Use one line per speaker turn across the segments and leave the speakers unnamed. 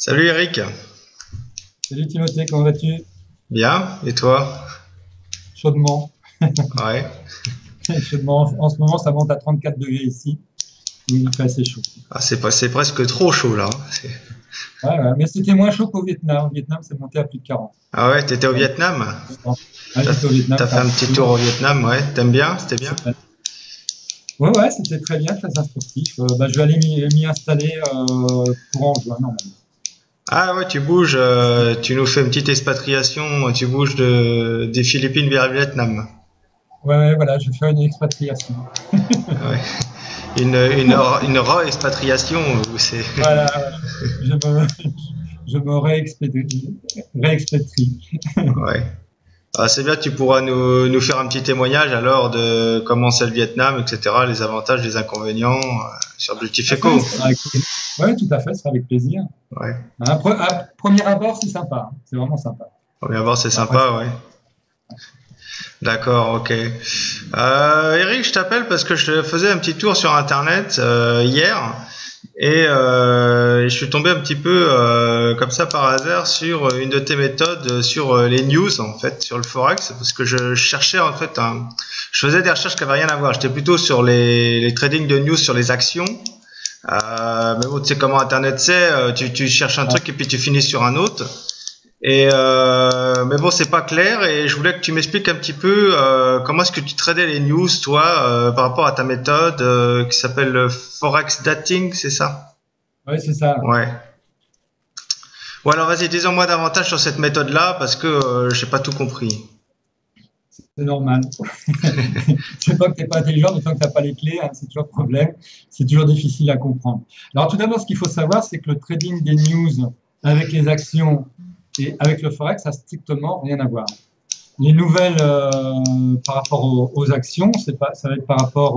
Salut Eric.
Salut Timothée, comment vas-tu?
Bien, et toi?
Chaudement.
Ouais.
Chaudement. En ce moment, ça monte à 34 degrés ici. Il fait assez chaud.
Ah, c'est presque trop chaud là.
Ouais, ouais. Mais c'était moins chaud qu'au Vietnam. Au Vietnam, c'est monté à plus de 40.
Ah ouais, t'étais au
Ouais,
Vietnam?
ouais,
T'as,
j'étais au Vietnam
t'as fait
faire
un
un
petit tour
tour.
au Vietnam, ouais. T'aimes bien? C'était bien?
C'est- Ouais, ouais, c'était très bien, très instructif. Je vais aller m'y installer courant juin, normalement.
Ah ouais, tu bouges, tu nous fais une petite expatriation, tu bouges des Philippines vers le Vietnam.
Ouais, ouais, voilà, je vais faire une expatriation.
Ouais. Une re-expatriation, ou c'est...
Voilà, voilà. Je me, je me réexpatrie.
Ouais. Ah, c'est bien, tu pourras nous faire un petit témoignage alors de comment c'est le Vietnam, etc., les avantages, les inconvénients, sur Beauty
Tout à fait,
Eco.
ce sera avec... Ouais, tout à fait, ce sera avec plaisir.
Ouais.
À premier abord, c'est sympa, hein. C'est vraiment sympa.
On va voir, c'est
Après,
sympa, ouais. D'accord, ok. Eric, je t'appelle parce que je faisais un petit tour sur Internet hier et je suis tombé un petit peu comme ça par hasard sur une de tes méthodes sur les news en fait, sur le forex, parce que je cherchais en fait je faisais des recherches qui n'avaient rien à voir. J'étais plutôt sur les trading de news sur les actions. Mais bon, tu sais comment Internet c'est, tu cherches un
ouais.
truc et puis tu finis sur un autre. Mais bon, c'est pas clair et je voulais que tu m'expliques un petit peu comment est-ce que tu tradais les news, toi, par rapport à ta méthode qui s'appelle le forex dating, c'est ça?
Ouais, c'est ça.
Ouais. Bon alors vas-y, dis-en-moi davantage sur cette méthode-là parce que j'ai pas tout compris.
C'est normal. C'est pas que tu n'es pas intelligent, mais tant que tu n'as pas les clés, hein, c'est toujours le problème. C'est toujours difficile à comprendre. Alors, tout d'abord, ce qu'il faut savoir, c'est que le trading des news avec les actions et avec le forex, ça n'a strictement rien à voir. Les nouvelles par rapport aux actions, ça va être par rapport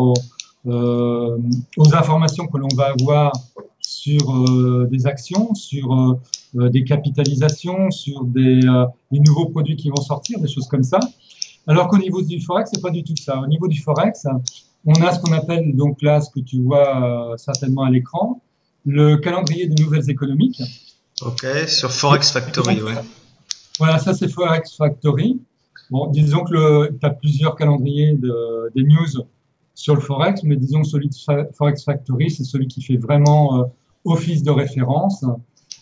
aux informations que l'on va avoir sur des actions, sur des capitalisations, sur des nouveaux produits qui vont sortir, des choses comme ça. Alors qu'au niveau du forex, c'est pas du tout ça. Au niveau du forex, on a ce qu'on appelle donc là, ce que tu vois certainement à l'écran, le calendrier des nouvelles économiques.
Ok, sur Forex
Donc,
Factory, ouais.
voilà, ça c'est Forex Factory. Bon, disons que tu as plusieurs calendriers des news sur le Forex, mais disons que celui de Forex Factory, c'est celui qui fait vraiment office de référence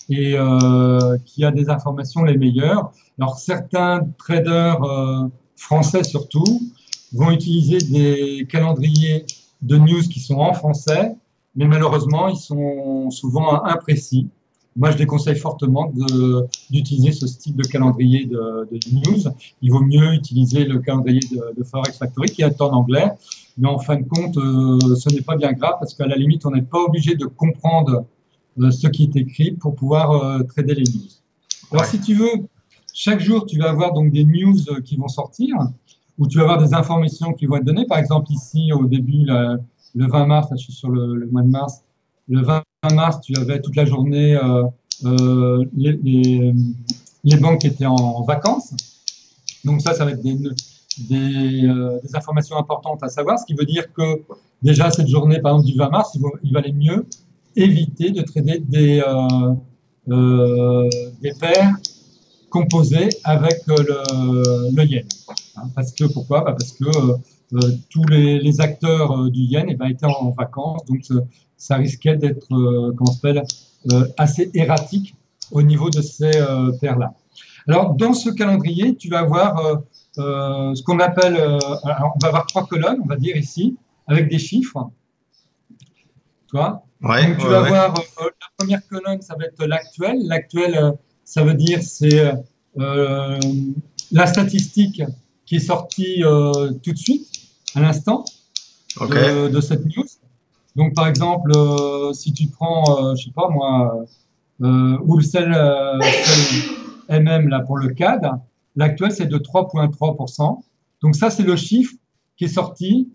et qui a des informations les meilleures. Alors, certains traders français surtout vont utiliser des calendriers de news qui sont en français, mais malheureusement, ils sont souvent imprécis. Moi, je déconseille fortement d'utiliser ce style de calendrier de news. Il vaut mieux utiliser le calendrier de Forex Factory qui est en anglais. Mais en fin de compte, ce n'est pas bien grave parce qu'à la limite, on n'est pas obligé de comprendre ce qui est écrit pour pouvoir trader les news. Alors,
Ouais.
si tu veux, chaque jour, tu vas avoir donc des news qui vont sortir, où tu vas avoir des informations qui vont être données. Par exemple, ici, au début, le 20 mars, là, je suis sur le mois de mars, le 20 mars, tu avais toute la journée euh, les, les, les banques étaient en vacances. Donc ça va être des informations importantes à savoir, ce qui veut dire que déjà cette journée, par exemple, du 20 mars, il valait mieux éviter de trader des paires composées avec le yen. Hein, parce que pourquoi? Parce que tous les acteurs du yen étaient en vacances, donc ça risquait d'être comment on s'appelle assez erratique au niveau de ces paires-là. Alors dans ce calendrier, tu vas avoir ce qu'on appelle, alors, on va avoir trois colonnes, on va dire ici, avec des chiffres. Tu vois.
Ouais,
Donc tu
ouais,
vas
ouais.
voir la première colonne, ça va être l'actuel. L'actuel, ça veut dire c'est euh, la statistique qui est sortie tout de suite, à l'instant,
Ok.
de cette news. Donc par exemple, si tu prends, je sais pas moi, ou celle MM là pour le CAD, l'actuel c'est de 3,3%. Donc ça c'est le chiffre qui est sorti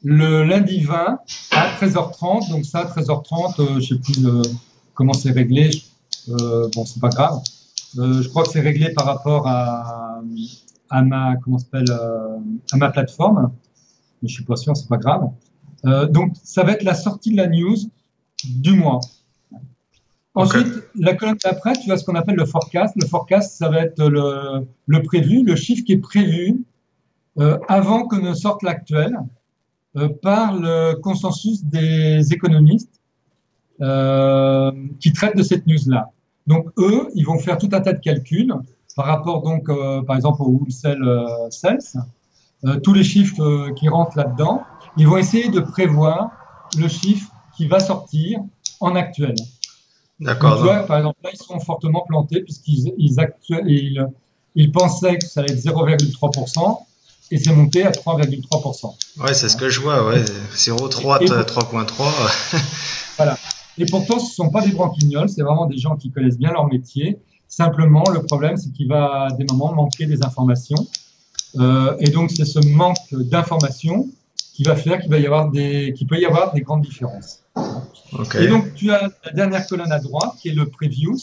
le lundi 20 à 13h30. Donc ça, 13h30, je sais plus comment c'est réglé. Bon, c'est pas grave. Je crois que c'est réglé par rapport à ma, comment s'appelle, à ma plateforme. Mais je suis pas sûr, c'est pas grave. Donc ça va être la sortie de la news du mois. Ensuite, la colonne d'après, tu as ce qu'on appelle le forecast. Le forecast, ça va être le prévu, le chiffre qui est prévu avant que ne sorte l'actuel par le consensus des économistes qui traitent de cette news-là. Donc, eux, ils vont faire tout un tas de calculs par rapport, donc, par exemple, au wholesale sales, tous les chiffres qui rentrent là-dedans. Ils vont essayer de prévoir le chiffre qui va sortir en actuel.
D'accord.
Donc, tu vois, par exemple, là, ils sont fortement plantés puisqu'ils ils pensaient que ça allait être 0,3% et c'est monté à 3,3%.
Ouais, c'est ce que je vois, ouais. 0,3, 3,3.
Voilà. Et pourtant, ce ne sont pas des branquignols, c'est vraiment des gens qui connaissent bien leur métier. Simplement, le problème, c'est qu'il va à des moments manquer des informations. Et donc, c'est ce manque d'informations qui va faire qu'il peut y avoir des grandes différences.
Okay.
Et donc, tu as la dernière colonne à droite qui est le previous.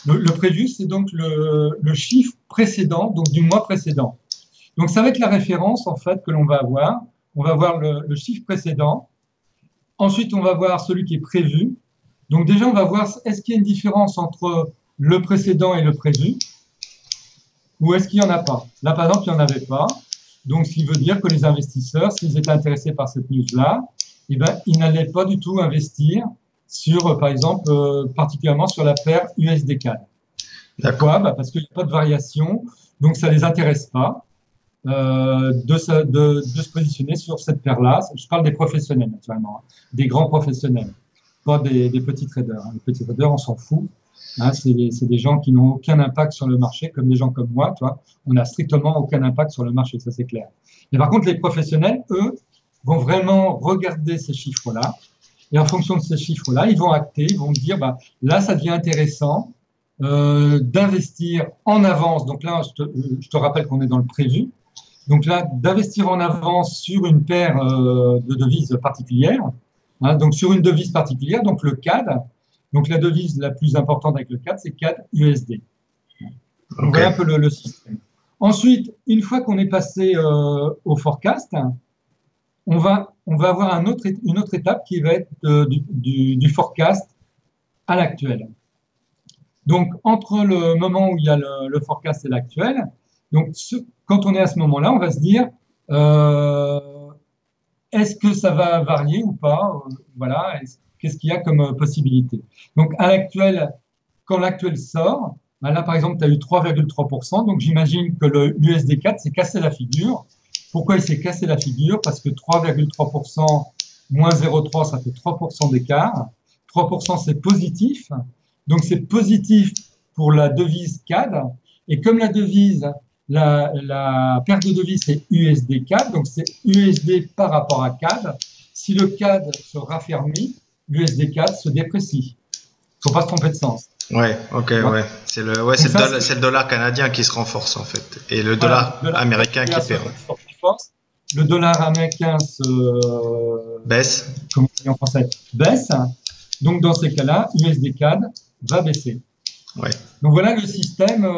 Le previous, c'est donc le chiffre précédent, donc du mois précédent. Donc, ça va être la référence, en fait, que l'on va avoir. On va voir le chiffre précédent. Ensuite, on va voir celui qui est prévu. Donc, déjà, on va voir est-ce qu'il y a une différence entre le précédent et le prévu ou est-ce qu'il n'y en a pas. Là, par exemple, il n'y en avait pas. Donc, ce qui veut dire que les investisseurs, s'ils étaient intéressés par cette news-là, eh ben, ils n'allaient pas du tout investir sur, par exemple, particulièrement sur la paire USD-CAD. Pourquoi ? Parce qu'il n'y a pas de variation, donc ça ne les intéresse pas de se positionner sur cette paire-là. Je parle des professionnels, naturellement, hein, des grands professionnels, pas des petits traders. Hein. Les petits traders, on s'en fout. Hein, c'est des gens qui n'ont aucun impact sur le marché, comme des gens comme moi. Toi, on n'a strictement aucun impact sur le marché, ça c'est clair. Mais par contre, les professionnels, eux, vont vraiment regarder ces chiffres-là. Et en fonction de ces chiffres-là, ils vont acter, ils vont dire, bah, là, ça devient intéressant d'investir en avance. Donc là, je te rappelle qu'on est dans le prévu. Donc là, d'investir en avance sur une paire de devises particulières. Hein, donc sur une devise particulière, donc le CAD. Donc la devise la plus importante avec le CAD, c'est CAD USD. Donc voilà un peu le système. Ensuite, une fois qu'on est passé au forecast, on va avoir une autre étape qui va être du forecast à l'actuel. Donc, entre le moment où il y a le forecast et l'actuel, donc quand on est à ce moment-là, on va se dire est-ce que ça va varier ou pas voilà, qu'est-ce qu'il y a comme possibilité. Donc, à l'actuel, quand l'actuel sort, ben là, par exemple, tu as eu 3,3%, donc j'imagine que le USD4 s'est cassé la figure. Pourquoi il s'est cassé la figure? Parce que 3,3% moins 0,3, ça fait 3% d'écart. 3%, c'est positif. Donc, c'est positif pour la devise CAD. Et comme la devise, la paire de devises, c'est USD CAD, donc c'est USD par rapport à CAD. Si le CAD se raffermit, l'USD CAD se déprécie. Il ne faut pas se tromper de sens.
Ouais, ok, ouais. C'est le dollar canadien qui se renforce, en fait. Et le dollar américain qui perd.
Le dollar américain
baisse.
Comment on dit en français? Baisse. Donc, dans ces cas-là, USD CAD va baisser.
Ouais.
Donc, voilà le système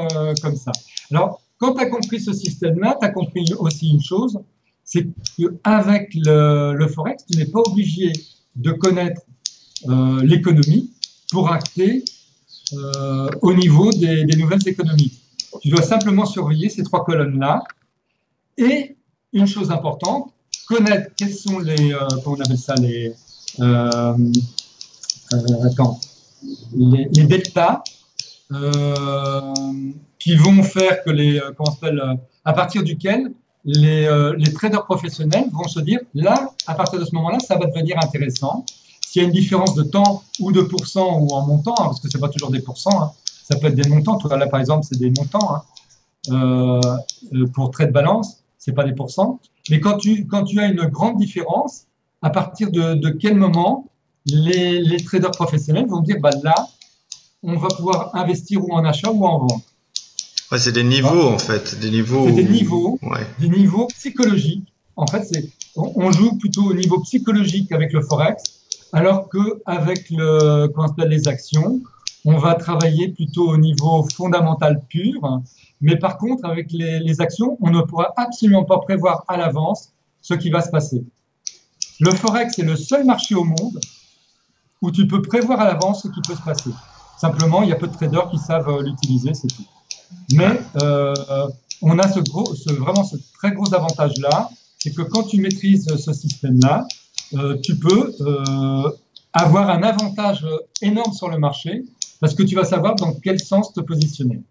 comme ça. Alors, quand tu as compris ce système-là, tu as compris aussi une chose, c'est qu'avec le Forex, tu n'es pas obligé de connaître l'économie pour acter au niveau des nouvelles économies. Tu dois simplement surveiller ces trois colonnes-là. Et une chose importante, connaître quels sont les, comment on appelle ça, les deltas qui vont faire que à partir duquel les traders professionnels vont se dire, là, à partir de ce moment-là, ça va devenir intéressant. S'il y a une différence de temps ou de pourcents ou en montant, hein, parce que c'est pas toujours des pourcents, hein, ça peut être des montants. Toi, là, par exemple, c'est des montants. Hein, pour trade balance, c'est pas des pourcents. Mais quand tu as une grande différence, à partir de quel moment les traders professionnels vont dire, bah là, on va pouvoir investir ou en achat ou en vente.
Ouais, c'est des niveaux, en fait. Des niveaux.
C'est des niveaux psychologiques. En fait, on joue plutôt au niveau psychologique avec le Forex, alors qu'avec les actions, on va travailler plutôt au niveau fondamental pur. Mais par contre, avec les actions, on ne pourra absolument pas prévoir à l'avance ce qui va se passer. Le Forex est le seul marché au monde où tu peux prévoir à l'avance ce qui peut se passer. Simplement, il y a peu de traders qui savent l'utiliser, c'est tout. Mais on a vraiment ce très gros avantage-là, c'est que quand tu maîtrises ce système-là, tu peux avoir un avantage énorme sur le marché parce que tu vas savoir dans quel sens te positionner.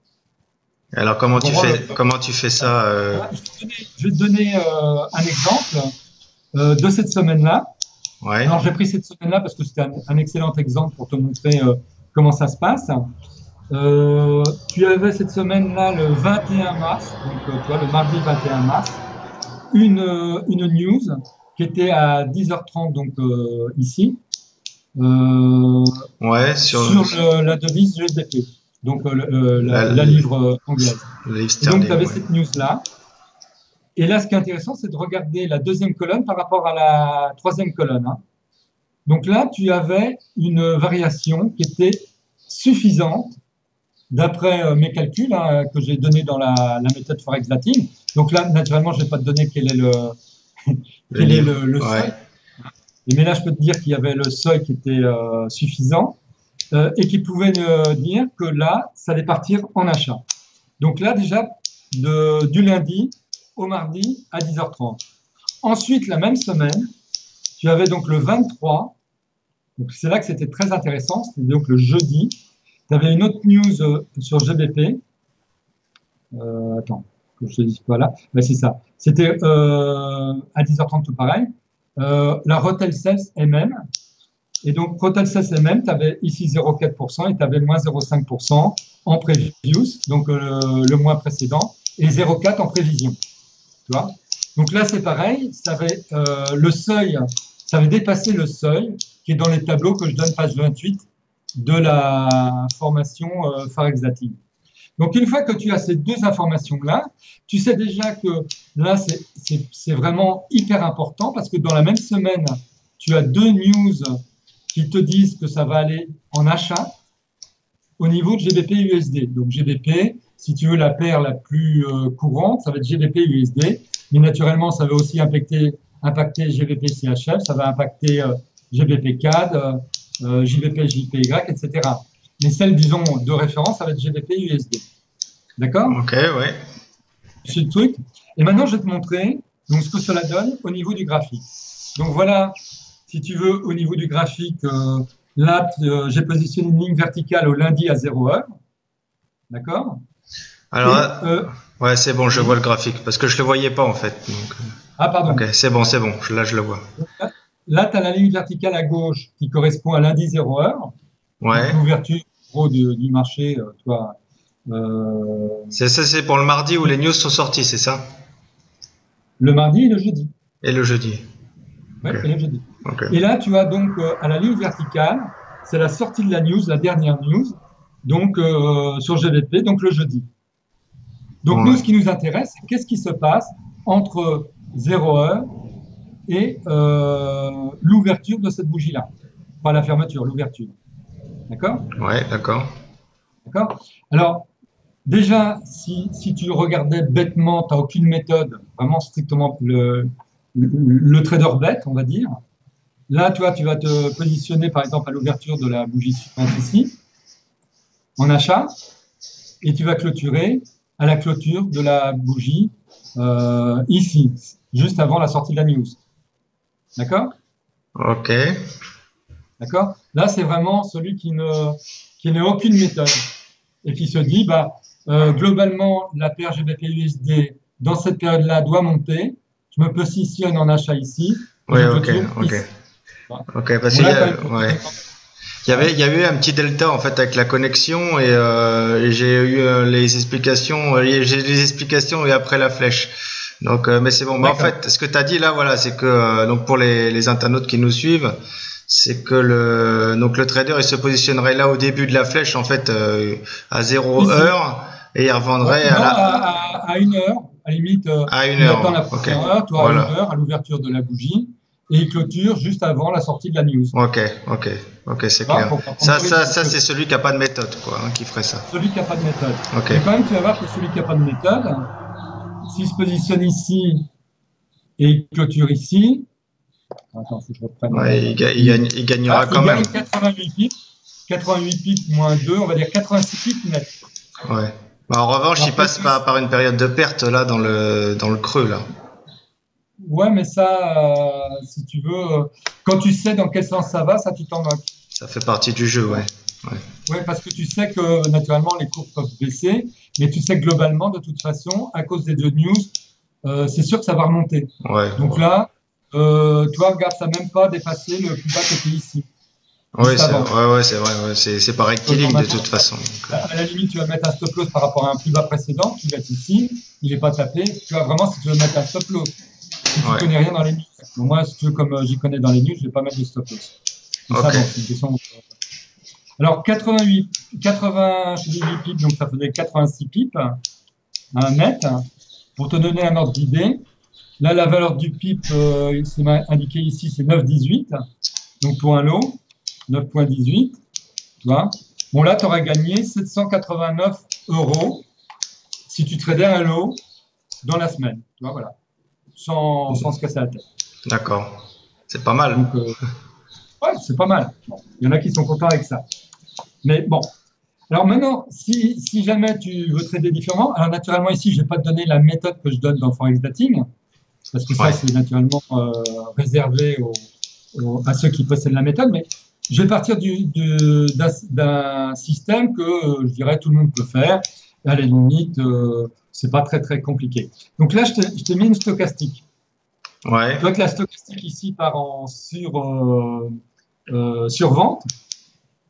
Alors, comment tu fais ça
Je vais te donner un exemple de cette semaine-là.
Ouais.
Alors, j'ai pris cette semaine-là parce que c'était un excellent exemple pour te montrer comment ça se passe. Tu avais cette semaine-là, le 21 mars, donc tu vois, le mardi 21 mars, une news qui était à 10h30, donc ici,
ouais, sur
la devise GBP, donc la livre anglaise. Et donc, tu avais cette news-là. Et là, ce qui est intéressant, c'est de regarder la deuxième colonne par rapport à la troisième colonne. Hein. Donc là, tu avais une variation qui était suffisante d'après mes calculs que j'ai donnés dans la méthode Forex Latine. Donc là, naturellement, je ne vais pas te donner quel est le seuil. Mais là, je peux te dire qu'il y avait le seuil qui était suffisant et qui pouvait dire que là, ça allait partir en achat. Donc là, déjà, du lundi au mardi à 10h30. Ensuite, la même semaine, tu avais donc le 23. Donc c'est là que c'était très intéressant. C'était donc le jeudi. Tu avais une autre news sur GBP. Attends, que je te dise pas là. Ben, c'est ça. C'était à 10h30 tout pareil. La Rotel Sales MM. Et donc, Rotel Sales MM, tu avais ici 0,4% et tu avais moins 0,5% en previous, donc le mois précédent, et 0,4 en prévision. Tu vois? Donc là, c'est pareil. Ça avait le seuil, ça avait dépassé le seuil qui est dans les tableaux que je donne page 28 de la formation Forex Latine. Donc, une fois que tu as ces deux informations-là, tu sais déjà que là, c'est vraiment hyper important parce que dans la même semaine, tu as deux news qui te disent que ça va aller en achat au niveau de GBP-USD. Donc, GBP, si tu veux la paire la plus courante, ça va être GBP-USD. Mais naturellement, ça va aussi impacter GBP-CHF, ça va impacter GBP-CAD, JBP-JPY, etc. Mais celle, disons, de référence, ça va être GBP-USD. D'accord?
Ok, ouais.
C'est le truc. Et maintenant, je vais te montrer donc, ce que cela donne au niveau du graphique. Donc voilà, si tu veux, au niveau du graphique, là, j'ai positionné une ligne verticale au lundi à 0h. D'accord?
Alors, ouais, c'est bon, je vois le graphique, parce que je ne le voyais pas en fait. Donc,
ah, pardon.
Ok, c'est bon, là je le vois.
Là, tu as la ligne verticale à gauche qui correspond à lundi 0h.
Ouais.
L'ouverture du marché, toi.
C'est pour le mardi où les news sont sorties, c'est ça?
Le mardi et le jeudi.
Et le jeudi.
Oui,
Okay.
et le jeudi.
Okay.
Et là, tu as donc à la ligne verticale, c'est la sortie de la news, la dernière news, donc sur GBP, donc le jeudi. Donc nous, ce qui nous intéresse, c'est qu'est-ce qui se passe entre 0h et l'ouverture de cette bougie-là. Pas la fermeture, l'ouverture. D'accord?
Ouais, d'accord.
D'accord? Alors, déjà, si tu regardais bêtement, tu n'as aucune méthode, vraiment strictement le trader bête, on va dire. Là, tu vois, tu vas te positionner, par exemple, à l'ouverture de la bougie suivante ici, en achat, et tu vas clôturer à la clôture de la bougie ici, juste avant la sortie de la news. D'accord?
Ok.
D'accord? Là, c'est vraiment celui qui n'a aucune méthode et qui se dit, globalement, la paire GBP-USD dans cette période-là doit monter. Je me positionne en achat ici.
Oui, ok. Ok, parce qu'il y a eu un petit delta en fait avec la connexion et j'ai eu les explications et après la flèche. Donc, mais c'est bon. Mais en fait, ce que tu as dit là, voilà, c'est que donc pour les internautes qui nous suivent, c'est que le trader il se positionnerait là au début de la flèche en fait à 0h et il revendrait
à 1h, à limite.
À 1h.
Il attend la première heure, toi
voilà.
À 1h à l'ouverture de la bougie. Et il clôture juste avant la sortie de la news.
Ok, c'est clair. Ça c'est celui qui n'a pas de méthode, quoi, qui ferait ça.
Celui qui n'a pas de méthode.
Okay.
Mais quand même, tu vas voir que celui qui n'a pas de méthode, s'il se positionne ici et il clôture ici, attends, faut que je reprenne.
Ouais, il gagnera quand même.
Il gagne 88 pips. 88 pips moins 2, on va dire 86 pips net.
Ouais. Bah, en revanche, il passe par une période de perte là dans le creux là.
Ouais, mais ça, si tu veux, quand tu sais dans quel sens ça va, ça tu t'en moques.
Ça fait partie du jeu, ouais.
Ouais, parce que tu sais que naturellement les cours peuvent baisser, mais tu sais que globalement, de toute façon, à cause des deux news, c'est sûr que ça va remonter.
Ouais.
Donc là, toi, regarde, ça n'a même pas dépassé le plus bas qui était ici.
Ouais, c'est vrai, ouais. C'est par rectiligne de toute façon.
À la limite, tu vas mettre un stop loss par rapport à un plus bas précédent qui va être ici, il n'est pas tapé. Tu vois, vraiment, si tu veux mettre un stop loss, si tu ne connais rien dans les news. Donc moi, si tu veux, comme j'y connais dans les news, je ne vais pas mettre de stop loss.
Okay.
Ça, bon, c'est une question. Alors, 80 pips, donc ça faisait 86 pips, un net. Pour te donner un ordre d'idée, là, la valeur du pip, c'est indiqué ici, c'est 9,18. Donc, pour un lot, 9,18. Tu vois. Bon, là, tu auras gagné 789 € si tu tradais un lot dans la semaine. Tu vois, voilà. Sans se casser la tête.
D'accord. C'est pas mal.
Donc, ouais, c'est pas mal. Bon, il y en a qui sont contents avec ça. Mais bon. Alors maintenant, si jamais tu veux trader différemment, alors naturellement ici, je ne vais pas te donner la méthode que je donne dans Forex Dating, parce que ça, c'est naturellement réservé à ceux qui possèdent la méthode, mais je vais partir d'un système que je dirais tout le monde peut faire. À la limite, c'est pas très très compliqué. Donc là, je t'ai mis une stochastique.
Ouais.
Tu vois que la stochastique ici part en survente,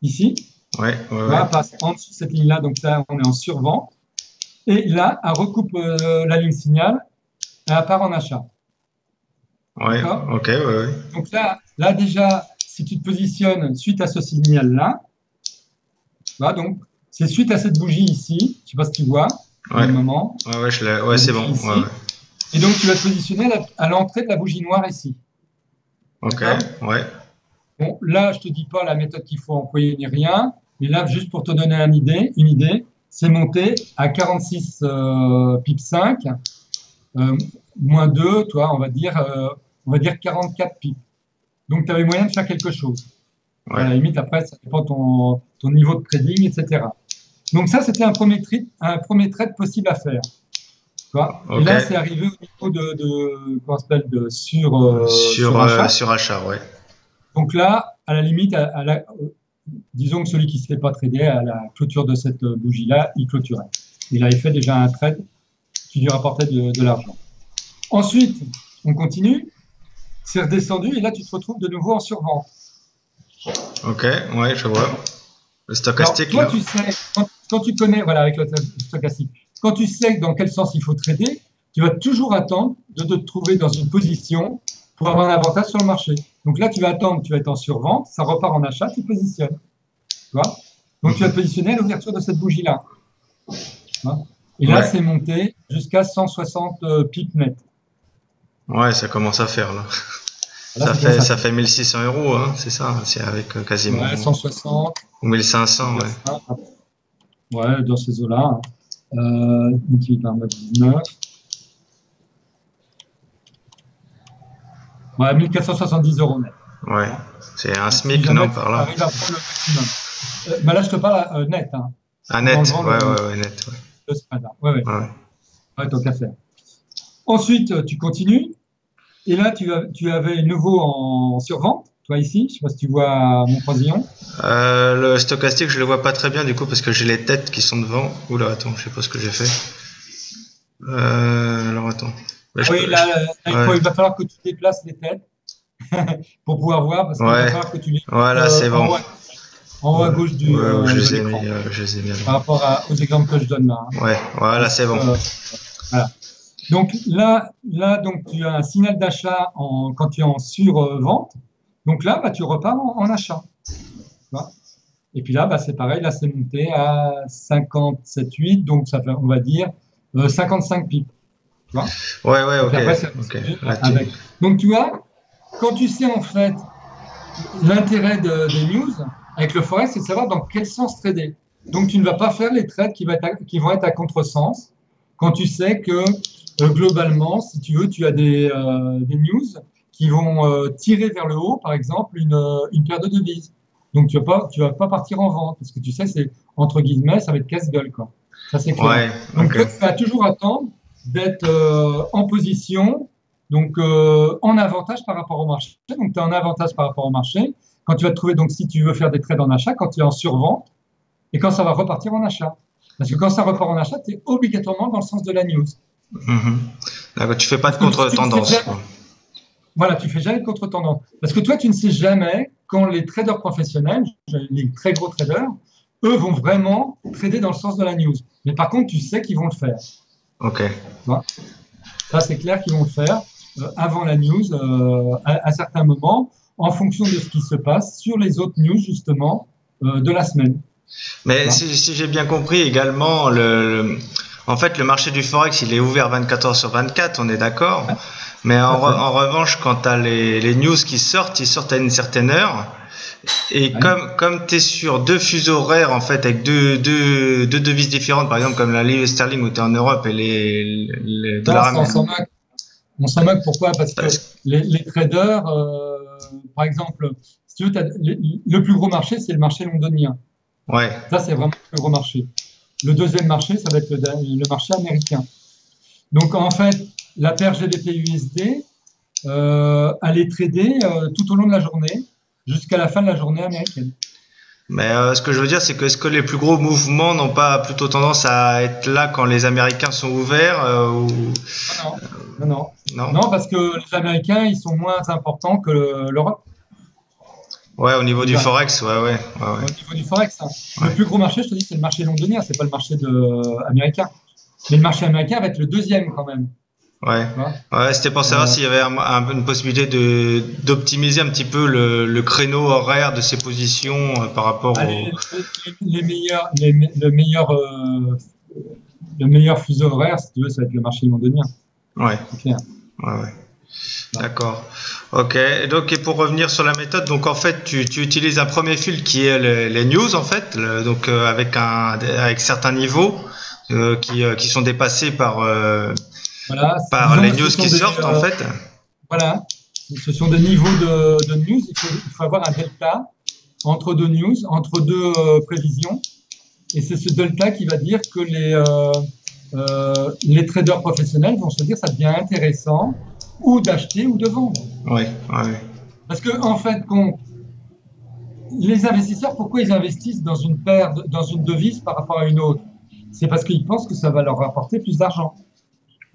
ici.
Ouais.
Là, passe en dessous de cette ligne-là, donc là, on est en survente. Et là, elle recoupe la ligne signal, elle part en achat.
Ouais, ok, ouais.
Donc là déjà, si tu te positionnes suite à ce signal-là, voilà, donc c'est suite à cette bougie ici, je ne sais pas si tu vois,
ouais.
le moment.
Ouais, c'est bon. Ouais.
Et donc tu vas te positionner à l'entrée de la bougie noire ici.
Ok, ouais.
Bon, là, je te dis pas la méthode qu'il faut employer ni rien, mais là, juste pour te donner une idée, c'est monté à 46 pips 5, moins 2, toi, on va dire 44 pips. Donc, tu avais moyen de faire quelque chose. Ouais. À la limite, après, ça dépend de ton niveau de trading, etc. Donc, ça, c'était un premier trade possible à faire. Okay. Et là, c'est arrivé au niveau comment ça s'appelle,
sur achat, ouais.
Donc là, à la limite, disons que celui qui ne s'était pas tradé à la clôture de cette bougie-là, il clôturait. Il avait fait déjà un trade qui lui rapportait de l'argent. Ensuite, on continue, c'est redescendu et là, tu te retrouves de nouveau en survente.
Ok, ouais, je vois. Le stochastique.
Alors, toi, tu sais, quand tu connais, voilà, avec le stochastique, quand tu sais dans quel sens il faut trader, tu vas toujours attendre de te trouver dans une position pour avoir un avantage sur le marché. Donc là, tu vas attendre, tu vas être en survente, ça repart en achat, tu positionnes. Tu vois? Donc tu vas te positionner à l'ouverture de cette bougie-là. Et là, c'est monté jusqu'à 160 pips net.
Ouais, ça commence à faire là. Ça fait 1600 €, hein, c'est ça, c'est avec quasiment.
Ouais, 160.
Ou 1500, ouais.
Ouais, dans ces eaux-là. 19. Ouais, 1470 € net.
Ouais, c'est un SMIC, non, par là.
Arrive à prendre le maximum. Là, je te parle net. Hein.
Ah, net, ouais, net. Ouais.
Le spread, ouais. Ouais, tant qu'à faire. Ensuite, tu continues. Et là, tu avais nouveau en survente. Toi, ici, je ne sais pas si tu vois mon croisillon.
Le stochastique, je ne le vois pas très bien, du coup, parce que j'ai les têtes qui sont devant. Oula, attends, je ne sais pas ce que j'ai fait. Alors, attends.
Là, il va falloir que tu déplaces les têtes pour pouvoir voir, parce qu'il va falloir que tu les...
Voilà, c'est bon.
En haut à gauche du
je les ai mis
par rapport aux exemples que je donne là.
Ouais, voilà, c'est bon.
Voilà. Donc là, donc, tu as un signal d'achat quand tu es en survente. Donc là, tu repars en achat. Et puis là, c'est pareil, là, c'est monté à 57,8, donc ça fait, on va dire, 55 pips.
Ouais, ok.
Après, donc tu vois, quand tu sais en fait l'intérêt des news avec le forex, c'est de savoir dans quel sens trader. Donc tu ne vas pas faire les trades qui vont être à contresens quand tu sais que globalement, si tu veux, tu as des news qui vont tirer vers le haut, par exemple, une paire de devises. Donc, tu vas pas partir en vente parce que tu sais, c'est entre guillemets, ça va être casse-gueule, quoi. Ça, c'est clair.
Ouais,
Donc,
ok.
toi, tu vas toujours attendre d'être en position, donc en avantage par rapport au marché. Donc, tu es en avantage par rapport au marché. Quand tu vas te trouver, donc, si tu veux faire des trades en achat, quand tu es en survente et quand ça va repartir en achat. Parce que quand ça repart en achat, tu es obligatoirement dans le sens de la news.
Mhm. D'accord, tu fais pas de
Parce que tu ne sais
contre-tendance,
jamais,
quoi.
voilà, tu fais jamais de contre-tendance. Parce que toi, tu ne sais jamais quand les traders professionnels, les très gros traders, eux vont vraiment trader dans le sens de la news. Mais par contre, tu sais qu'ils vont le faire.
Ok.
Tu vois. Ça, c'est clair qu'ils vont le faire avant la news, à certains moments, en fonction de ce qui se passe sur les autres news, justement, de la semaine. Tu
Mais
vois.
si j'ai bien compris également, en fait, le marché du Forex, il est ouvert 24 heures sur 24, on est d'accord.
Ouais,
Mais
tout à fait.
en revanche, quand tu as les news qui sortent, ils sortent à une certaine heure. Et
Ouais.
comme tu es sur deux fuseaux horaires, en fait, avec deux devises différentes, par exemple, comme la livre sterling où tu es en Europe et les
Non,
dollars
ça,
américains.
on s'en moque. Pourquoi? Parce que
Parce-
les traders, par exemple, si tu veux, le plus gros marché, c'est le marché londonien.
Ouais,
Ça, c'est vraiment le plus gros marché. Le deuxième marché, ça va être le marché américain. Donc, en fait, la paire GBP-USD, elle est tradée tout au long de la journée jusqu'à la fin de la journée américaine.
mais ce que je veux dire, c'est que est-ce que les plus gros mouvements n'ont pas plutôt tendance à être là quand les Américains sont ouverts ou
Ah non, non, non.
non?
Non, parce que les Américains, ils sont moins importants que l'Europe,
Ouais, au niveau du
déjà,
Forex,
au niveau du Forex. Hein. Le
Ouais.
plus gros marché, je te dis, c'est le marché londonien, c'est pas le marché américain. Mais le marché américain va être le deuxième quand même.
Ouais,
Tu vois.
ouais, c'était pour savoir
Euh,
s'il y avait une possibilité d'optimiser un petit peu le créneau horaire de ces positions par rapport au.
allez, les meilleurs, le meilleur fuseau horaire, si tu veux, ça va être le marché londonien,
Ouais,
c'est clair.
ouais,
Ouais.
d'accord. Ok, et pour revenir sur la méthode, donc en fait, tu utilises un premier fil qui est les news, en fait, donc avec certains niveaux qui sont dépassés
Voilà,
par
disons
les
que
news qui sortent, en fait.
voilà, ce sont des niveaux de news. Il faut avoir un delta entre deux news, entre deux prévisions. Et c'est ce delta qui va dire que les traders professionnels vont se dire ça devient intéressant ou d'acheter ou de vendre.
Ouais, ouais,
Parce que, en fait, les investisseurs, pourquoi ils investissent dans une dans une devise par rapport à une autre? C'est parce qu'ils pensent que ça va leur rapporter plus d'argent.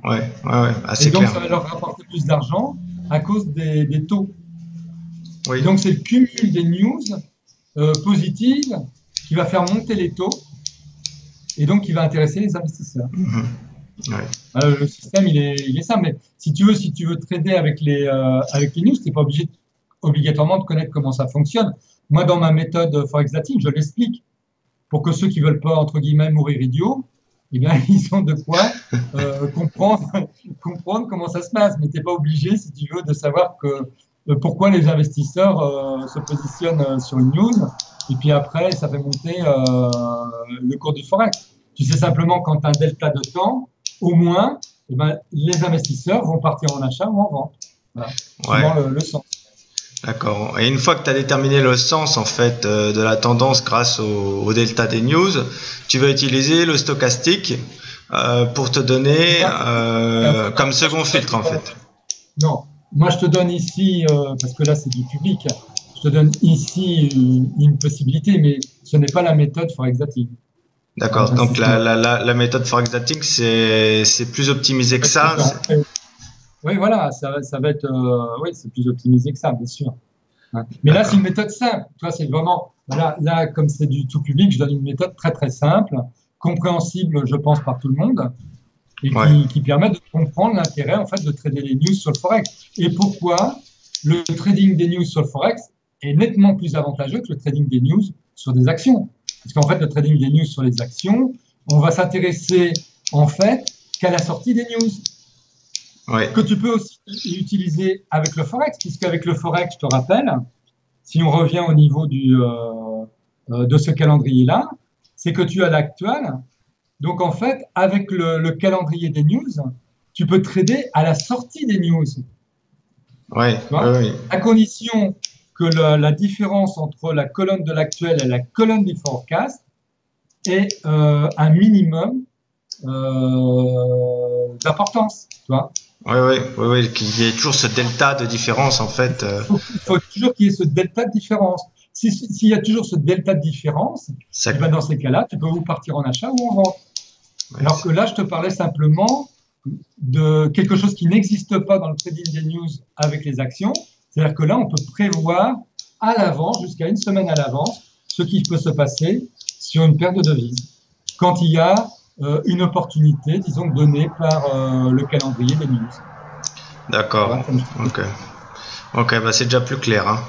ouais,
Et
assez
donc,
clair.
ça va leur rapporter plus d'argent à cause des taux. Et
Oui.
donc, c'est le cumul des news positives qui va faire monter les taux et donc qui va intéresser les investisseurs.
Mhm. Ouais.
Le système, il est simple. Mais si tu veux trader avec les news, tu n'es pas obligé obligatoirement de connaître comment ça fonctionne. Moi, dans ma méthode Forex Latin, je l'explique pour que ceux qui veulent pas, entre guillemets, mourir idiots, eh bien, ils ont de quoi comprendre comment ça se passe. Mais tu n'es pas obligé, si tu veux, de savoir pourquoi les investisseurs se positionnent sur une news. Et puis après, ça fait monter le cours du Forex. Tu sais simplement quand tu as un delta de temps, au moins, eh ben, les investisseurs vont partir en achat ou en vente. Voilà,
Ouais.
suivant le sens.
D'accord. Et une fois que tu as déterminé le sens en fait de la tendance grâce au delta des news, tu vas utiliser le stochastique pour te donner comme second filtre en fait.
Non, moi je te donne ici, parce que là c'est du public, je te donne ici une possibilité, mais ce n'est pas la méthode Forexating.
D'accord. Donc
J'insiste bien.
la méthode Forexating c'est plus optimisé que ça.
Oui, voilà, ça va être, oui, c'est plus optimisé que ça, bien sûr. Hein. Mais là, c'est
D'accord.
une méthode simple. Tu vois, c'est vraiment, là, comme c'est du tout public, je donne une méthode très, très simple, compréhensible, je pense, par tout le monde, et
Ouais.
qui permet de comprendre l'intérêt, en fait, de trader les news sur le Forex. Et pourquoi le trading des news sur le Forex est nettement plus avantageux que le trading des news sur des actions. Parce qu'en fait, le trading des news sur les actions, on va s'intéresser, en fait, qu'à la sortie des news.
Ouais.
Que tu peux aussi utiliser avec le Forex, puisqu'avec le Forex, je te rappelle, si on revient au niveau de ce calendrier-là, c'est que tu as l'actuel. Donc, en fait, avec le calendrier des news, tu peux trader à la sortie des news. Tu
Ouais.
vois,
Oui.
à condition que la différence entre la colonne de l'actuel et la colonne du forecast est un minimum d'importance, tu vois.
Oui, qu'il y ait toujours ce delta de différence, en fait.
Il faut toujours qu'il y ait ce delta de différence. S'il y a toujours ce delta de différence,
Ça...
et ben dans ces cas-là, tu peux ou partir en achat ou en vente. Alors que là, je te parlais simplement de quelque chose qui n'existe pas dans le trading des news avec les actions. C'est-à-dire que là, on peut prévoir à l'avance, jusqu'à une semaine à l'avance, ce qui peut se passer sur une paire de devises. Quand il y a une opportunité, disons, donnée par le calendrier des news.
D'accord. Voilà, ok, bah c'est déjà plus clair. Hein.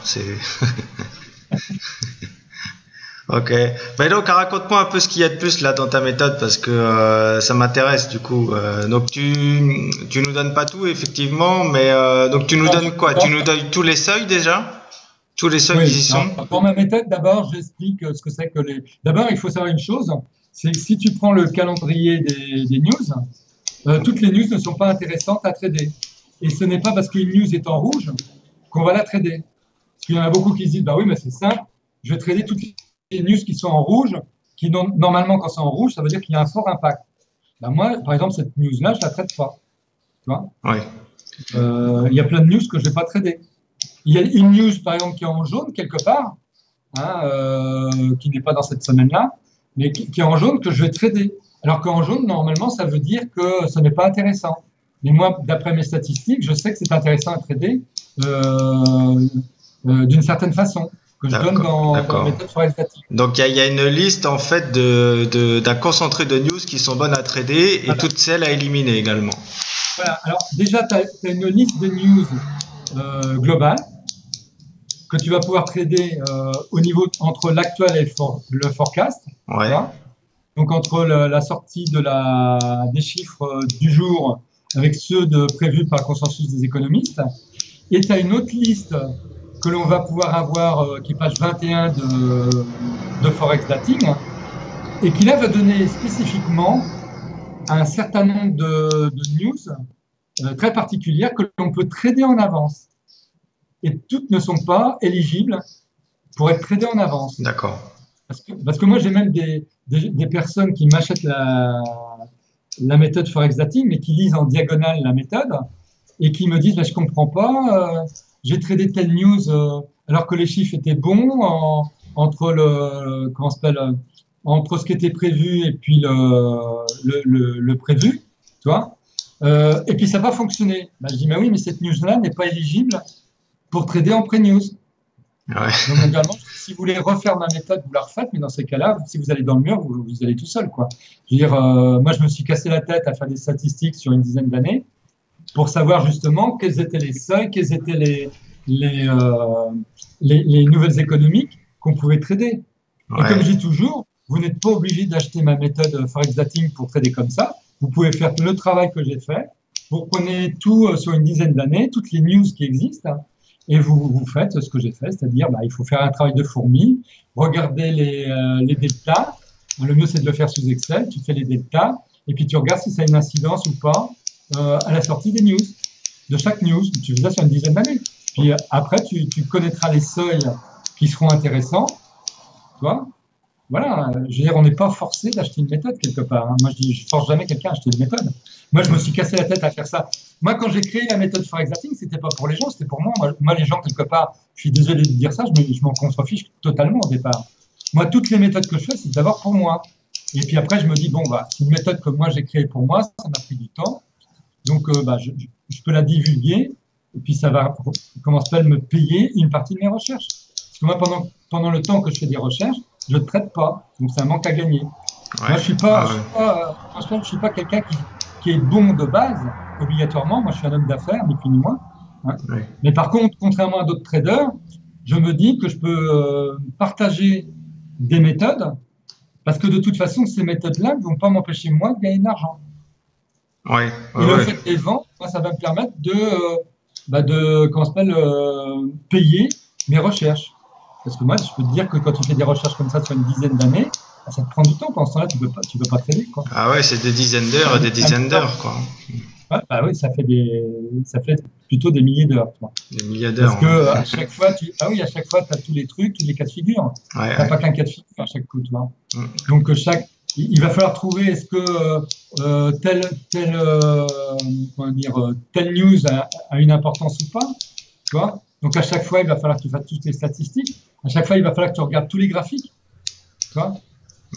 Ok. Mais donc, raconte-moi un peu ce qu'il y a de plus là dans ta méthode parce que ça m'intéresse du coup. Donc, tu nous donnes pas tout effectivement, mais donc tu nous donnes quoi? Tu nous donnes tous les seuils déjà? Tous les seuils qui y sont?
Pour ma méthode, d'abord, j'explique ce que c'est que les. D'abord, il faut savoir une chose, c'est que si tu prends le calendrier des news, toutes les news ne sont pas intéressantes à trader. Et ce n'est pas parce qu'une news est en rouge qu'on va la trader. Parce qu'il y en a beaucoup qui se disent, bah oui, mais c'est simple, je vais trader toutes les news qui sont en rouge, qui normalement, quand c'est en rouge, ça veut dire qu'il y a un fort impact. Ben moi, par exemple, cette news-là, je ne la traite pas. Tu vois?
Oui.
Il y a plein de news que je ne vais pas trader. Il y a une news, par exemple, qui est en jaune quelque part, qui n'est pas dans cette semaine-là, mais qui est en jaune que je vais trader. Alors qu'en jaune, normalement, ça veut dire que ce n'est pas intéressant. Mais moi, d'après mes statistiques, je sais que c'est intéressant à trader d'une certaine façon, que je donne dans la méthode forecasting.
Donc, il y a une liste, en fait, d'un concentré de news qui sont bonnes à trader et toutes celles à éliminer également.
Voilà. Alors, déjà, tu as une liste de news globale que tu vas pouvoir trader au niveau entre l'actuel et le forecast.
Ouais.
Donc, entre la sortie des chiffres du jour avec ceux prévus par le consensus des économistes. Et tu as une autre liste que l'on va pouvoir avoir, qui est page 21 de Forex Dating, et qui là va donner spécifiquement un certain nombre de news très particulières que l'on peut trader en avance. Et toutes ne sont pas éligibles pour être tradées en avance.
D'accord.
Parce que moi, j'ai même des personnes qui m'achètent la méthode Forex Dating, mais qui lisent en diagonale la méthode et qui me disent, je ne comprends pas, j'ai tradé telle news alors que les chiffres étaient bons entre ce qui était prévu et puis le prévu, tu vois. Et puis ça n'a pas fonctionné. Je dis, mais oui, mais cette news-là n'est pas éligible pour trader en pré-news.
Ouais.
Donc également, si vous voulez refaire ma méthode, vous la refaites, mais dans ces cas-là, si vous allez dans le mur, vous allez tout seul, quoi. Je veux dire, moi, je me suis cassé la tête à faire des statistiques sur une dizaine d'années pour savoir justement quels étaient les seuils, quelles étaient les nouvelles économiques qu'on pouvait trader. Ouais. Et comme je dis toujours, vous n'êtes pas obligé d'acheter ma méthode Forex Dating pour trader comme ça. Vous pouvez faire le travail que j'ai fait. Vous prenez tout sur une dizaine d'années, toutes les news qui existent, et vous faites ce que j'ai fait, c'est-à-dire il faut faire un travail de fourmi, regarder les deltas. Le mieux, c'est de le faire sous Excel. Tu fais les deltas, et puis tu regardes si ça a une incidence ou pas à la sortie des news, de chaque news. Tu fais ça sur une dizaine d'années. Puis après, tu connaîtras les seuils qui seront intéressants. Tu vois? Voilà, je veux dire, on n'est pas forcé d'acheter une méthode quelque part. Hein. Moi, je force jamais quelqu'un à acheter une méthode. Moi, je me suis cassé la tête à faire ça. Moi, quand j'ai créé la méthode Forex Dating, c'était pas pour les gens, c'était pour moi. Moi, les gens, quelque part, je suis désolé de dire ça, je m'en contrefiche totalement au départ. Moi, toutes les méthodes que je fais, c'est d'abord pour moi. Et puis après, je me dis, bon, c'est une méthode que moi, j'ai créée pour moi, ça m'a pris du temps. Donc, je peux la divulguer, et puis ça va, me payer une partie de mes recherches. Parce que moi, pendant le temps que je fais des recherches, je ne traite pas, donc c'est un manque à gagner. Ouais. Moi, je ne suis pas quelqu'un qui est bon de base, obligatoirement. Moi, je suis un homme d'affaires, ni plus ni moins. Hein. Ouais. Mais par contre, contrairement à d'autres traders, je me dis que je peux partager des méthodes, parce que de toute façon, ces méthodes-là ne vont pas m'empêcher, moi, de gagner de l'argent.
Ouais.
Et le fait des ventes, moi, ça va me permettre de payer mes recherches. Parce que moi, je peux te dire que quand tu fais des recherches comme ça sur une dizaine d'années, ça te prend du temps. Pendant ce temps-là, tu peux pas trader, quoi.
Ah ouais, c'est des dizaines d'heures et des dizaines d'heures, quoi.
Bah oui, ça fait plutôt des milliers d'heures, toi.
Des milliers
Parce
d'heures.
que
Ouais.
à chaque fois, ah oui, à chaque fois, tu as tous les trucs, tous les cas de figure.
Ouais,
T'as
ouais.
pas qu'un cas de figure à chaque coup, tu vois.
Mm.
Donc il va falloir trouver est-ce que tel, tel, comment dire, telle news a une importance ou pas, tu vois. Donc à chaque fois, il va falloir que tu fasses toutes les statistiques. À chaque fois, il va falloir que tu regardes tous les graphiques, tu vois.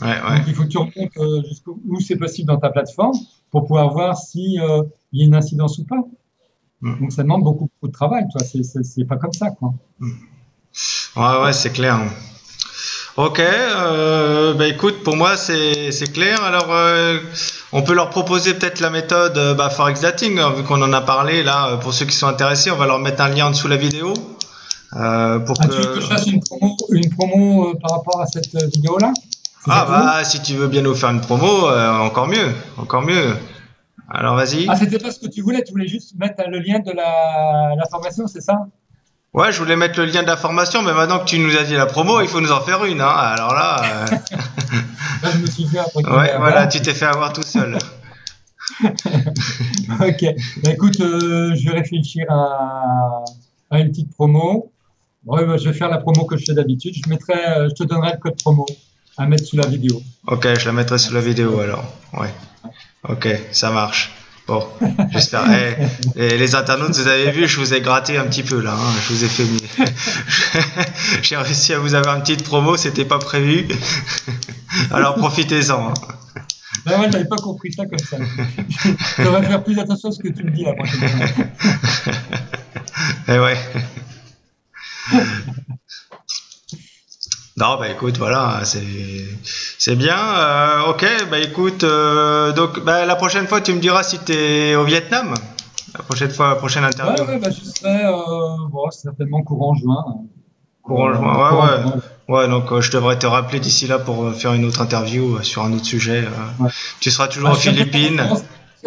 Ouais, ouais.
Donc il faut que tu remontes jusqu'où c'est possible dans ta plateforme pour pouvoir voir si il y a une incidence ou pas.
Mm.
Donc ça demande beaucoup, beaucoup de travail, tu vois. C'est pas comme ça, quoi.
Ouais, ouais, c'est clair. Ok, bah écoute, pour moi c'est clair. Alors, on peut leur proposer peut-être la méthode Forex Dating, hein, vu qu'on en a parlé là. Pour ceux qui sont intéressés, on va leur mettre un lien en dessous de la vidéo pour
Ah,
que.
tu veux que je fasse une promo par rapport à cette vidéo-là? C'est ça
Ah
que tu veux?
bah si tu veux bien nous faire une promo, encore mieux, encore mieux. Alors
Ah,
vas-y.
c'était pas ce que tu voulais juste mettre le lien de la formation, c'est ça?
Ouais, je voulais mettre le lien de la formation, mais maintenant que tu nous as dit la promo, il faut nous en faire une, hein. Alors là,
Là, je me suis fait entre guillemets
ouais, voilà,
avoir.
tu t'es fait avoir tout seul.
Ok. Bah, écoute, je vais réfléchir à une petite promo. Ouais, bah, je vais faire la promo que je fais d'habitude. Je te donnerai le code promo à mettre sous la vidéo.
Ok, je la mettrai sous la vidéo alors. Ouais. Ok, ça marche. Bon, j'espère. Et les internautes, vous avez vu, je vous ai gratté un petit peu là. Hein, je vous ai fait j'ai réussi à vous avoir une petite promo, c'était pas prévu. Alors profitez-en. Hein.
Ben moi, j'avais pas compris ça comme ça. Je devrais faire plus attention à ce que tu me dis la prochaine fois.
Et ouais. Non, bah écoute, voilà, c'est bien. Ok, bah écoute, donc bah, la prochaine fois, tu me diras si t'es au Vietnam. La prochaine fois, la prochaine interview.
Ouais, bah, je serai bon, certainement courant juin.
Courant juin,
Courant
ouais,
juin.
ouais. Ouais, donc je devrais te rappeler d'ici là pour faire une autre interview sur un autre sujet.
Ouais.
Tu seras toujours
Ah,
aux
je serai peut-être en
Philippines.
France.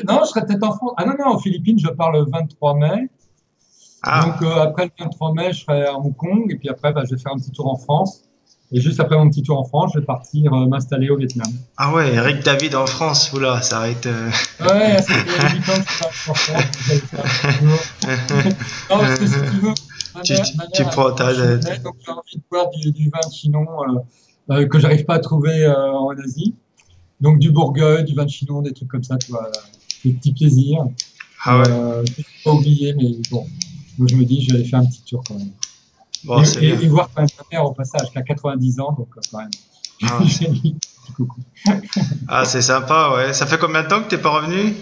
Non, je serai peut-être en France. Ah non, non, aux Philippines, je pars le 23 mai. Donc
Ah,
après le 23 mai, je serai à Hong Kong. Et puis après, bah, je vais faire un petit tour en France. Et juste après mon petit tour en France, je vais partir m'installer au Vietnam.
ah ouais, Eric David en France, oula, ça arrête.
Ouais, ça fait 8 ans que je suis pas en France. J'allais faire un petit tour. Non, parce que si tu veux, ma
Tu
mère
prends
habite en
ta.
Chine, donc j'ai envie de boire du vin de Chinon que j'arrive pas à trouver en Asie. Donc du Bourgogne, du vin de Chinon, des trucs comme ça, tu vois, des petits plaisirs.
Ah ouais,
Je pas oublié, mais bon. Donc je me dis, je vais aller faire un petit tour quand même.
bon, c'est bien.
Et voir quand même ma mère au passage, qui a 90 ans, donc quand même.
Ah,
J'ai dit un petit coucou.
ah, c'est sympa, ouais. Ça fait combien de temps que t'es pas revenu?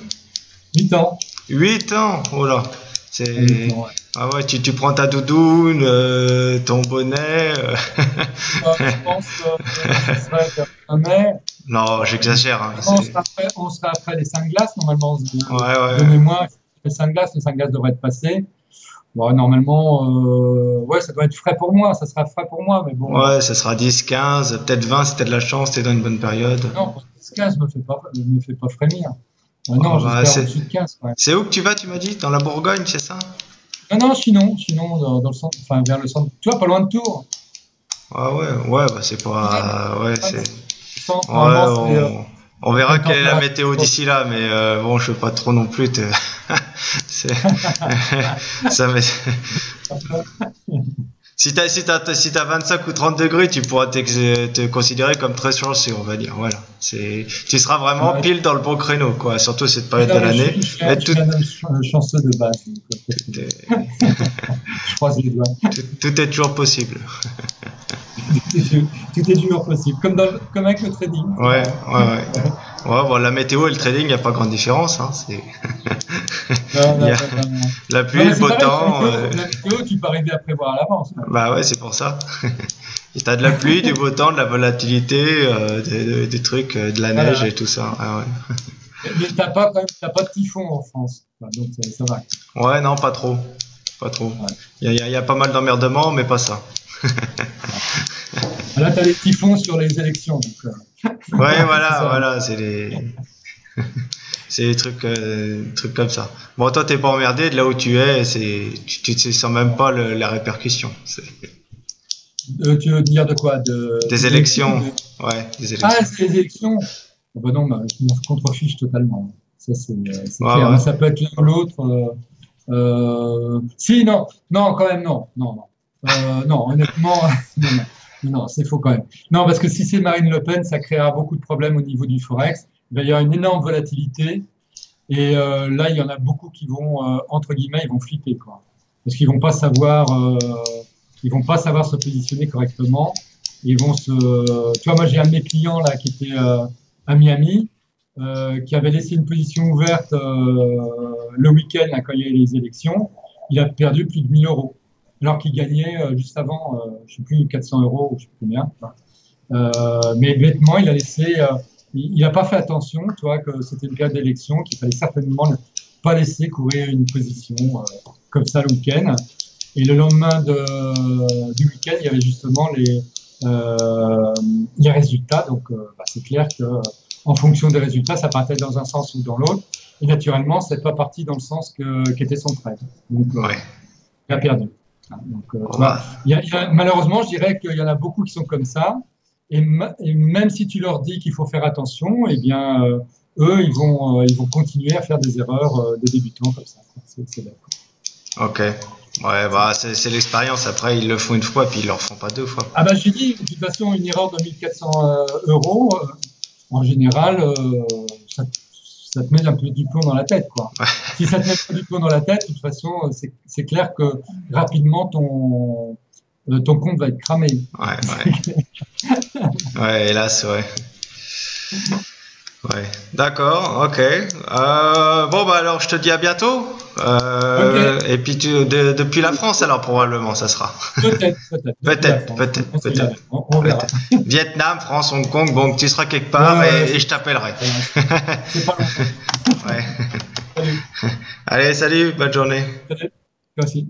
8 ans.
8 ans, oh là.
8
C'est.
ans, ouais.
Ah ouais, tu prends ta doudoune, ton bonnet.
Je pense que ce serait vers mai.
Non, j'exagère. Hein,
On sera après les 5 glaces, normalement,
Ouais, ouais.
de mémoire. Les 5 glaces devraient être passées. Bon, normalement, ouais, ça doit être frais pour moi, ça sera frais pour moi, mais bon.
Ouais, ça sera 10, 15, peut-être 20 si t'as de la chance, t'es dans une bonne période.
Non, pour 15 me fait pas frémir.
Ah
Non,
bah,
j'espère au-dessus de 15, quand même.
c'est où que tu vas, tu m'as dit? Dans la Bourgogne, c'est ça?
Non, non, sinon dans le centre, enfin, vers le centre. Tu vois, pas loin de Tours.
Ah ouais, ouais, bah c'est pas. Ouais,
Ouais,
c'est.
le centre,
Ouais,
normalement, c'est
on verra
bonne
quelle est la
température.
météo d'ici là, mais bon, je veux pas trop non plus te. c'est- ça m'est- si t'as 25 ou 30 degrés, tu pourras te considérer comme très chanceux, on va dire. Voilà. Tu seras vraiment
Ouais,
pile dans le bon créneau, quoi. Surtout cette période de
non, mais
l'année. Mais
je suis un homme chanceux de base. Donc,
tout est,
je croise les doigts.
tout est toujours possible.
Tout est toujours possible. Comme avec le trading.
Ouais, ouais, ouais. Ouais, bon, la météo et le trading, il n'y a pas grande différence. Hein.
Non,
Il y
non,
a
non, non.
la
Non,
pluie,
mais
le
c'est
beau
pareil,
temps.
la météo, tu peux arriver à prévoir à l'avance.
Bah ouais, c'est pour ça. Et t'as de la pluie, du beau temps, de la volatilité, des trucs, de la neige
Voilà.
et tout ça. Ah
Mais t'as pas de typhon en France. Enfin, donc ça va.
ouais. Ouais, non, pas trop. Pas trop.
Ouais.
Il y a pas mal d'emmerdements, mais pas ça.
Là, t'as les typhons sur les élections. Donc,
Ouais,
c'est
voilà,
ça.
voilà, c'est des trucs comme ça. Bon, toi, t'es pas emmerdé de là où tu es, tu te sens même pas la répercussion.
Tu veux dire de quoi
Des
des élections
élections, ouais, des
Ah,
élections.
c'est les élections. Oh, bah non, bah, je m'en contrefiche totalement. Ça, c'est
Ouais,
clair.
ouais.
Mais ça peut être l'un ou l'autre. Si, non, non, quand même, non, non, non. Non, honnêtement, non, non, non, c'est faux quand même. Non, parce que si c'est Marine Le Pen, ça créera beaucoup de problèmes au niveau du Forex. Il va y avoir une énorme volatilité. Et là, il y en a beaucoup qui vont, entre guillemets, ils vont flipper, quoi. Parce qu'ils vont pas savoir, ils vont pas savoir se positionner correctement. Ils vont se, tu vois, moi, j'ai un de mes clients là qui était à Miami, qui avait laissé une position ouverte le week-end là, quand il y a eu les élections. Il a perdu plus de 1 000 euros, alors qu'il gagnait juste avant, je sais plus, 400 euros, je sais plus combien. Mais bêtement, il a laissé, il n'a pas fait attention, tu vois, que c'était une période d'élection, qu'il fallait certainement ne pas laisser courir une position comme ça le week-end. Et le lendemain du week-end, il y avait justement les résultats. Donc, c'est clair que en fonction des résultats, ça partait dans un sens ou dans l'autre. Et naturellement, c'est pas parti dans le sens qu'était son trade. Donc,
Ouais.
il a perdu. Donc, tu vois, malheureusement, je dirais qu'il y en a beaucoup qui sont comme ça. Et même si tu leur dis qu'il faut faire attention, eh bien, eux, ils vont continuer à faire des erreurs de débutants comme ça. C'est bête.
Ok. Ouais, bah, c'est l'expérience. Après, ils le font une fois, puis ils le refont pas 2 fois.
Ah bah, j'ai dit, de toute façon, une erreur de 1400 euros, en général, ça te met un peu du plomb dans la tête, quoi. Si ça te met pas du plomb dans la tête, de toute façon, c'est clair que rapidement, ton compte va être cramé.
Ouais, ouais. Ouais, hélas, ouais. Ouais, d'accord, ok. Bon, bah alors, je te dis à bientôt.
Ok.
Et puis, depuis la France, alors, probablement, ça sera. Peut-être.
On verra.
Vietnam, France, Hong Kong, bon, tu seras quelque part et je t'appellerai.
C'est pas longtemps.
Ouais.
Salut.
Allez, salut, bonne journée.
Salut. Toi aussi.